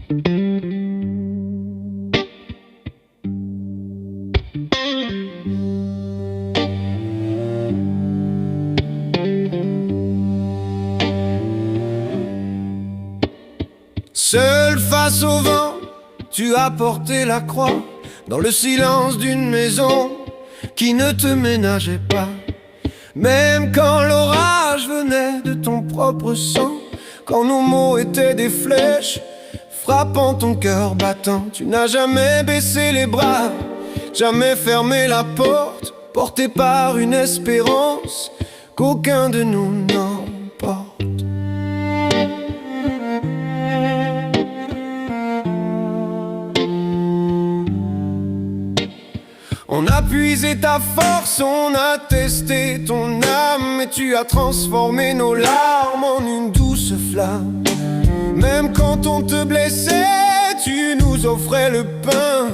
Seul face au vent, tu as porté la croix dans le silence d'une maison qui ne te ménageait pas. Même quand l'orage venait de ton propre sang, quand nos mots étaient des flèches frappant ton cœur battant, tu n'as jamais baissé les bras, jamais fermé la porte, porté par une espérance qu'aucun de nous n'emporte. On a puisé ta force, on a testé ton âme, et tu as transformé nos larmes en une douce flamme. Même quand on te blessait, tu nous offrais le pain,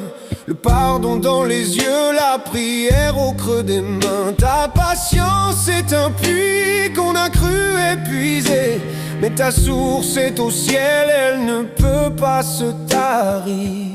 le pardon dans les yeux, la prière au creux des mains. Ta patience est un puits qu'on a cru épuiser, mais ta source est au ciel, elle ne peut pas se tarir.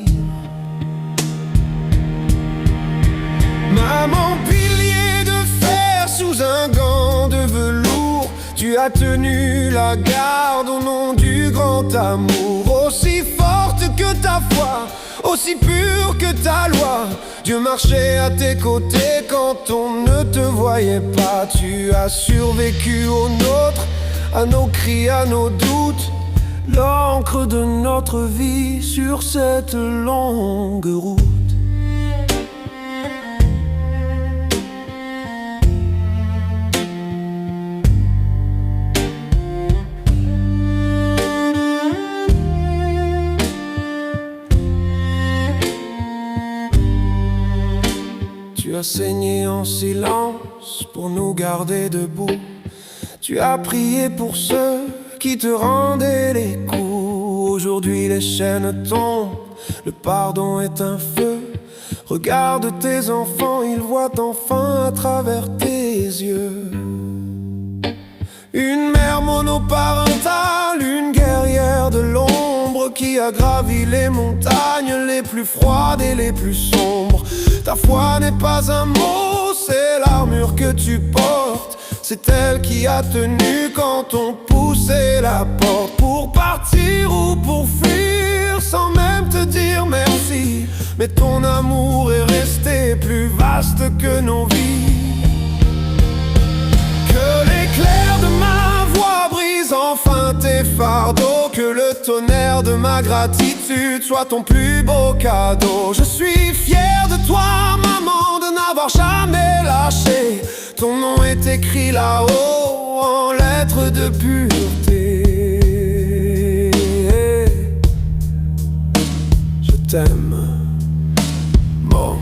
Maman, pilier de fer sous un gant de velours, tu as tenu la garde au nom du grand amour. Aussi forte que ta foi, aussi pure que ta loi, Dieu marchait à tes côtés quand on ne te voyait pas. Tu as survécu aux nôtres, à nos cris, à nos doutes, l'encre de notre vie sur cette longue route. Tu as saigné en silence pour nous garder debout. Tu as prié pour ceux qui te rendaient les coups. Aujourd'hui les chaînes tombent, le pardon est un feu. Regarde tes enfants, ils voient enfin à travers tes yeux. Une mère monoparentale, une guerrière de l'ombre qui a gravi les montagnes les plus froides et les plus sombres. Ta foi n'est pas un mot, c'est l'armure que tu portes. C'est elle qui a tenu quand on poussait la porte. Pour partir ou pour fuir sans même te dire merci, mais ton amour est resté plus vaste que nos vies. Que l'éclair de ma voix brise enfin tes fardeaux, que le tonnerre de ma gratitude soit ton plus beau cadeau. Je suis fier de toi, maman, de n'avoir jamais lâché. Ton nom est écrit là-haut en lettres de pureté. Je t'aime, bon.